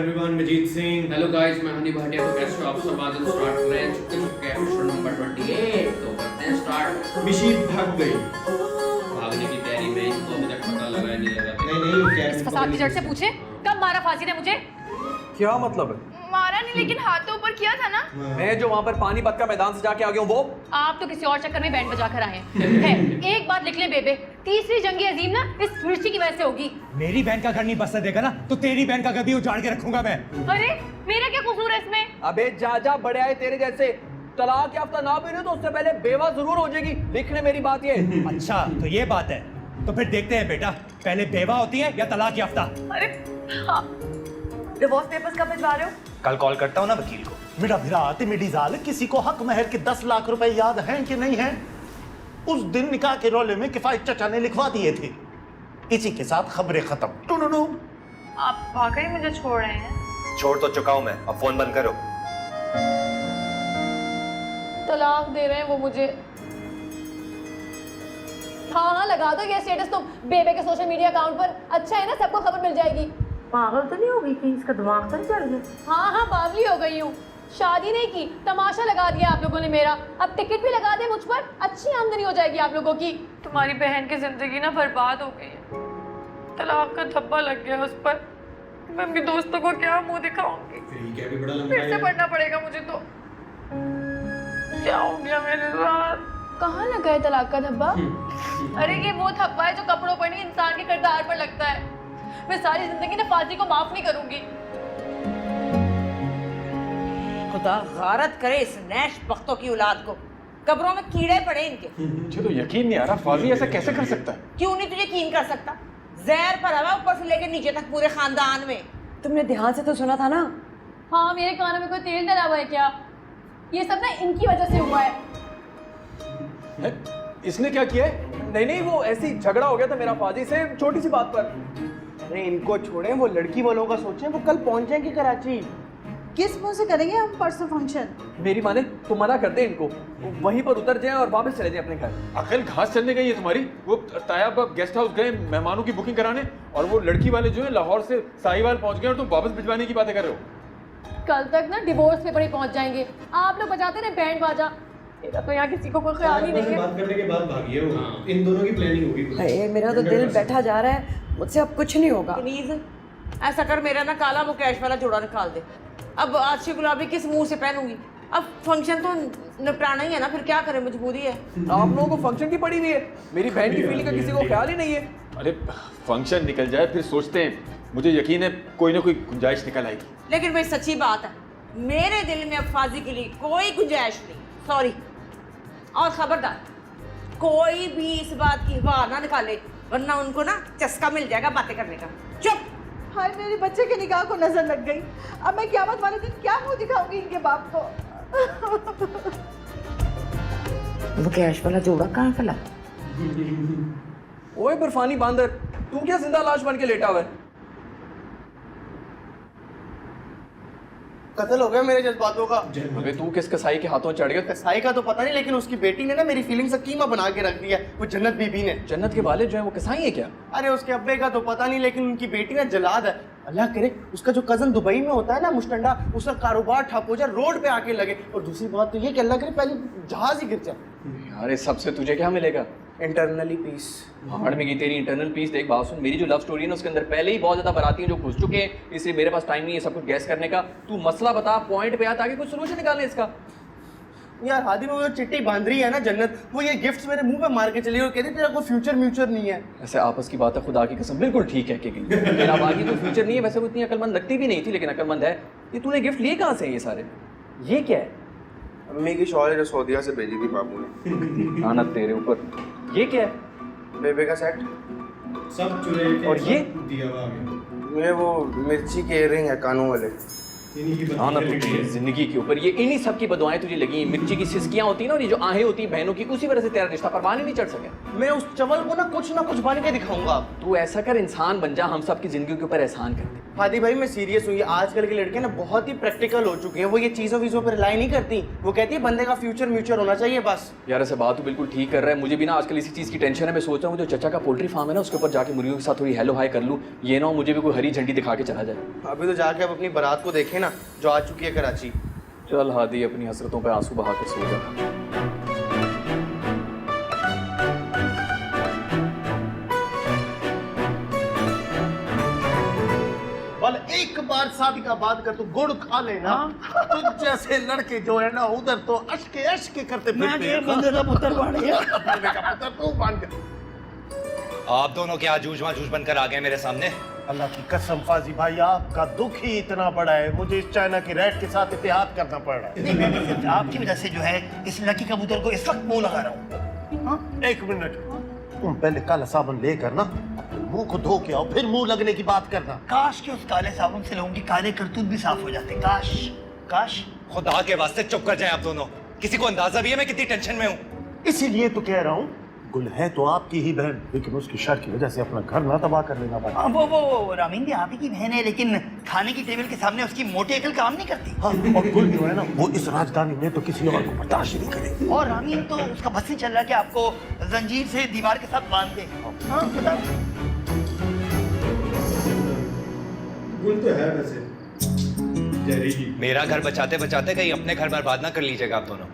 everyone, Majid Singh. Hello guys, मैं हनी भाटिया तो कैसे हो आप सब? आज हम स्टार्ट कर रहे हैं चिकन कैप्शन नंबर 28। तो करते हैं स्टार्ट। मिशी भाग गई। भागने की तैयारी में ही तो मुझे पता लगा नहीं लगा। नहीं वो इस फसाद की जड़ से पूछे कब मारा फांसी ने मुझे? क्या मतलब है? मारा नहीं लेकिन हाथ तो ऊपर किया था ना। मैं जो वहाँ पर पानीपत का मैदान से जाके आ गया हूँ वो? आप तो किसी और चक्कर में बैंड बजा कर आए हैं। एक बात लिख ले बेबे, तीसरी जंगी अजीम ना इस मिर्ची की वजह से होगी। मेरी बहन का घर नहीं बसने देगा ना तो तेरी बहन का घर भी उजाड़ के रखूंगा मैं। अरे मेरा क्या कसूर है इसमें? अबे जा बड़े आए तेरे जैसे तलाक याफ्ता ना भी रहे तो उससे पहले बेवा जरूर हो जाएगी। लिख ले मेरी बात ये। अच्छा तो ये बात है, तो फिर देखते हैं बेटा, पहले बेवा होती है या तलाक याफ्ता। अरे हाँ, डिवोर्स पेपर्स कब भिजवा रहे हो? कल कॉल करता हूँ ना वकील को। मेरा भिरात मेरी जाल, किसी को हक महर के 10 लाख रुपए याद हैं कि नहीं हैं? उस दिन निकाह के रोले में किफायत चचा ने लिखवा दिए थे। इसी के साथ खबरें खत्म। टुनुनु। आप वाकई मुझे छोड़ रहे हैं? छोड़ तो चुका हूं मैं, अब फोन बंद करो। तलाक दे रहे हैं वो मुझे। हाँ लगा दो ये स्टेटस तो बेबे के सोशल मीडिया अकाउंट पर। अच्छा है ना, सबको खबर मिल जाएगी। पागल तो नहीं हो गई थी? इसका दिमाग तो नहीं चल गया? हाँ बावली हो गई हूँ। शादी नहीं की, तमाशा लगा दिया आप लोगों ने मेरा। अब टिकट भी लगा दे मुझ पर, अच्छी आमदनी हो जाएगी आप लोगों की। तुम्हारी बहन की जिंदगी ना बर्बाद हो गई है। तलाक का धब्बा लग गया उस पर। मैं अपने दोस्तों को क्या मुंह दिखाऊंगी? क्या भी बड़ा लंबा फिर से पढ़ना पड़ेगा मुझे तो। क्या हो गया मेरे साथ? कहाँ लगा है तलाक का धब्बा? अरे ये वो धब्बा है जो कपड़ों पर नहीं इंसान के किरदार पर लगता है। मैं सारी जिंदगी ना फांसी को माफ नहीं करूंगी। खुदा गारत करे इस नैश बख्तों की औलाद को। कब्रों में कीड़े पड़े इनके। मुझे तो यकीन नहीं आ रहा, फाजी ऐसा कैसे कर सकता है? क्यों नहीं तुझे यकीन कर सकता? जहर पर हवा ऊपर से लेकर नीचे तक पूरे खानदान में। तुमने ध्यान से तो सुना था ना? हाँ मेरे कानों में कोई तेल डला हुआ है क्या? ये सब ना इनकी वजह से हुआ है। इसने क्या किया है? नहीं वो ऐसी झगड़ा हो गया था मेरा फाजी से छोटी सी बात पर। अरे इनको छोड़ें, वो लड़की वालों का सोचें। वो कल पहुंचेंगे कराची। किस मुंह से करेंगे हम परसों फंक्शन? मेरी माने तुम मना कर दे इनको, वहीं पर उतर जाएं और वापस चले जाएं अपने घर। अकल घास चलने गई है तुम्हारी। वो तायाब गेस्ट हाउस गए मेहमानों की बुकिंग कराने, और वो लड़की वाले जो है लाहौर से साहिवाल पहुंच गए और तुम वापस भिजवाने की बातें कर रहे हो। कल तक ना डिवोर्स पेपर ही पहुंच जाएंगे। आप लोग बजाते रहे बैंड बाजा। मेरा तो यहाँ किसी को कोई ख्याल ही नहीं है। बात करने के बाद भागी है वो। इन दोनों की प्लानिंग होगी। अरे मेरा तो दिल बैठा जा रहा है, मुझसे अब कुछ नहीं होगा। प्लीज ऐसा कर, मेरा ना काला मुकेश वाला जोड़ा निकाल दे। अब आशी गुलाबी किस मुंह से पहनूंगी? अब फंक्शन तो निपटाना ही है ना, फिर क्या करें, मजबूरी है। आप लोगों को फंक्शन की पड़ी हुई है, मेरी बहन की फीलिंग का किसी को ख्याल ही नहीं है। अरे फंक्शन निकल जाए फिर सोचते हैं। मुझे यकीन है कोई ना कोई गुंजाइश निकल आएगी। लेकिन भाई सच्ची बात है, मेरे दिल में अब फाजी के लिए कोई गुंजाइश नहीं। सॉरी। और खबरदार कोई भी इस बात की हवा ना निकाले, वरना उनको ना चस्का मिल जाएगा बातें करने का। चुप। हाय मेरे बच्चे के निकाह को नजर लग गई। अब मैं क़यामत वाले दिन क्या मुंह दिखाऊंगी इनके बाप को? वो कैश वाला जोड़ा कहाँ फैला? ओए बर्फानी बांदर, तू क्या जिंदा लाश बन के लेटा हुआ है? कत्ल हो गया मेरे जज्बातों का। अबे तू किस कसाई के हाथों चढ़ गया? कसाई का तो पता नहीं, लेकिन उसकी बेटी ने ना मेरी फीलिंग्स का कीमा बना के रख दिया। वो जन्नत बीबी ने। जन्नत के वाले जो है वो कसाई है क्या? अरे उसके अब्बे का तो पता नहीं, लेकिन उनकी बेटी ना जलाद है। अल्लाह करे उसका जो कजन दुबई में होता है ना मुस्टंडा, उसका कारोबार ठप हो जाए, रोड पे आके लगे। और दूसरी बात तो ये कि अल्लाह करे पहले जहाज ही गिर जाए। यार इस सबसे तुझे क्या मिलेगा? Internally peace. भाड़ में की तेरी इंटरनल पीस। देख बात सुन, मेरी जो लव स्टोरी है ना उसके अंदर पहले ही बहुत ज्यादा बराती हैं जो घुस चुके हैं, इसलिए मेरे पास टाइम नहीं है सब कुछ गैस करने का। तू मसला बता, पॉइंट पे आ, ताकि कुछ सोल्यूशन निकालें इसका। यार हादी में वो चिट्टी बांध रही है ना जन्नत, वो ये गिफ्ट्स मेरे मुंह पे मार के चली और कहती तेरा कोई फ्यूचर म्यूचर नहीं है। ऐसे आपस की बात है, खुदा की कसम बिल्कुल ठीक है कि मेरा बाकी कोई फ्यूचर नहीं है। वैसे वो इतनी अकलमंद लगती भी नहीं थी, लेकिन अकलमंद है। ये तूने गिफ्ट लिए कहाँ से ये सारे? ये क्या है? अम्मी की शॉल जो सऊदीया से भेजी थी बाबू ने। लानत तेरे ऊपर। ये क्या है? बेबे का सेट। सब चुरे के और ये दिया हुआ आ गया। ये वो मिर्ची के इयररिंग है कानों वाले। जिंदगी के ऊपर ये इन्हीं सब की बदुआएं तुझे लगी। मिर्ची की सिसकियां होती ना, और ये जो आहें होती बहनों की, उसी वजह से तेरा रिश्ता परवान ही नहीं चढ़ सके। मैं उस चवल को ना कुछ बन के दिखाऊंगा। तू ऐसा कर, इंसान बन जा, हम सब की जिंदगी के ऊपर एहसान कर दे। हादी भाई मैं सीरियस हूँ, ये आजकल के लड़के ना बहुत ही प्रैक्टिकल हो चुके हैं। वो ये चीज़ों वीज़ों पर रिलाई नहीं करती। वो कहती है बंदे का फ्यूचर म्यूचर होना चाहिए बस। यार ऐसे बात तो बिल्कुल ठीक कर रहा है, मुझे भी ना आजकल इसी चीज़ की टेंशन है। मैं सोच रहा हूँ जो चचा का पोल्ट्री फार्म है ना उसके ऊपर जाके मुर्गियों के साथ थोड़ी हेलो हाई कर लूँ, ये ना हो मुझे भी कोई हरी झंडी दिखा के चला जाए। अभी तो जाके अब अपनी बारात को देखें ना जो आ चुकी है कराची। चल हादी अपनी हसरतों पे आंसू बहा के सो जा। वाले एक बार शादी का बाद का तू गुड़ खा लेना, तो जैसे लड़के जो है ना उधर तो अशके अशके करते फिरते हैं। बंदे का पुत्र बन गया, बंदे का पुत्र तू बन गया। आप दोनों क्या जूझ बनकर आ गए मेरे सामने? अल्लाह की कसम फाजी भाई, आपका दुख ही इतना बड़ा है, मुझे इस चाइना की रैट के साथ इत्तेहाद करना पड़ रहा है। नहीं मैं सिर्फ आपकी वजह से जो है इस लकी कबूतर को इस वक्त मुंह लगा रहा हूँ। एक मिनट, तुम पहले काला साबुन लेकर ना मुंह को धो के आओ, फिर मुंह लगने की बात करना। काश कि उस काले साबुन से लोगों की काले करतूत भी साफ हो जाते। काश काश। खुदा के वास्ते चुप कर जाए आप दोनों। किसी को अंदाजा भी है मैं कितनी टेंशन में हूँ? इसीलिए तो कह रहा हूँ, गुल है तो आपकी ही बहन, लेकिन उसकी शर की वजह से अपना घर ना तबाह कर लेना पड़ा। वो रामीन भी आप ही की बहन है, लेकिन खाने की टेबल के सामने उसकी मोटी अकल काम नहीं करती। हाँ, और गुल जो है ना वो इस राजधानी में तो किसी और को बर्दाश्त नहीं करेगी। और रामीन तो उसका बस नहीं चल रहा कि आपको जंजीर से दीवार के साथ बांध दे। हाँ बता। गुल तो है वैसे जहरीली। मेरा घर बचाते बचाते कहीं अपने घर बर्बाद ना कर लीजिएगा आप दोनों।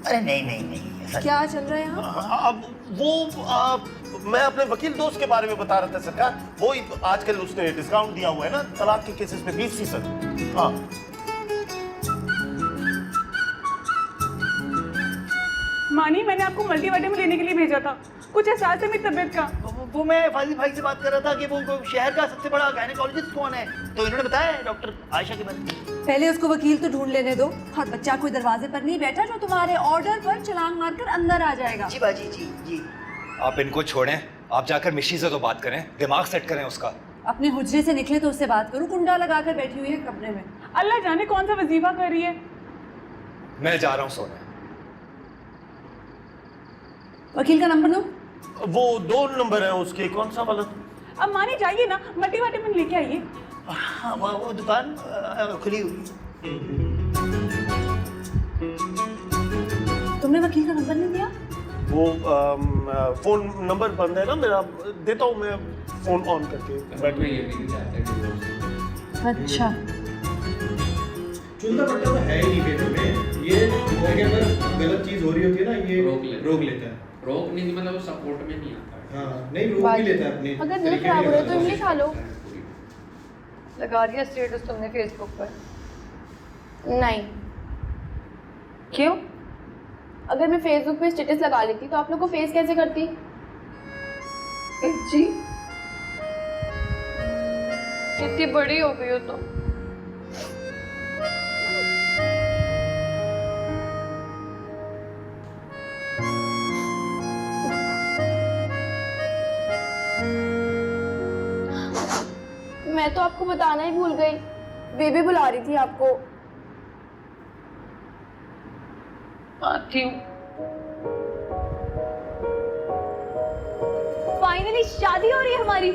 अरे नहीं नहीं नहीं। क्या चल रहा है यहाँ? अब वो मैं अपने वकील दोस्त के बारे में बता रहा था सरकार, वो आजकल उसने डिस्काउंट दिया हुआ है ना तलाक के केसेस पे 20%। हाँ मानी, मैंने आपको मल्टीवाइटामिन लेने के लिए भेजा था, कुछ एहसास है मेरी तबीयत का? वो मैं फाजिल भाई से बात कर रहा था कि वो शहर का सबसे बड़ा गायनेकोलॉजिस्ट कौन है, तो इन्होंने बताया डॉक्टर आयशा के बारे में। पहले उसको वकील तो ढूंढ लेने दो, और बच्चा कोई दरवाजे पर नहीं बैठा जो तुम्हारे ऑर्डर पर छलांग मारकर अंदर आ जाएगा। जी बाजी जी जी। आप इनको छोड़ें, आप जाकर मिशी से तो बात करें, दिमाग सेट करें उसका। अपने हुजरे से निकले तो उससे बात करूं, कुंडा लगाकर बैठी हुई है कमरे में। अल्लाह जाने कौन सा वजीफा कर रही है। मैं जा रहा हूँ सोने। वकील का नंबर दो। वो 2 नंबर है उसके, कौन सा वाला? अब मानी जाइए ना, मल्टीवाइटामिन लेके आइए। हाँ वो दुकान खुली हुई। तुमने वकील का नंबर नहीं दिया? वो फोन नंबर बंद है ना मेरा, देता हूँ मैं फोन ऑन करके बैठ। अच्छा चुलता पट्टा तो है ही नहीं पेपर में, ये जगह पर गलत चीज हो रही होती है ना, ये रोक लेता है। रोक नहीं मतलब वो सपोर्ट में नहीं आता है। हाँ नहीं रोक भी लेता है अपने। अगर दिल खराब हो रहा है तो इमली खा लो। लगा दिया स्टेटस तुमने फेसबुक पर? नहीं। क्यों? अगर मैं फेसबुक पे स्टेटस लगा लेती तो आप लोग को फेस कैसे करती? जी कितनी बड़ी हो गई हो तुम। मैं तो आपको बताना ही भूल गई, बेबी बुला रही थी आपको। आती हूँ। फाइनली शादी हो रही है हमारी।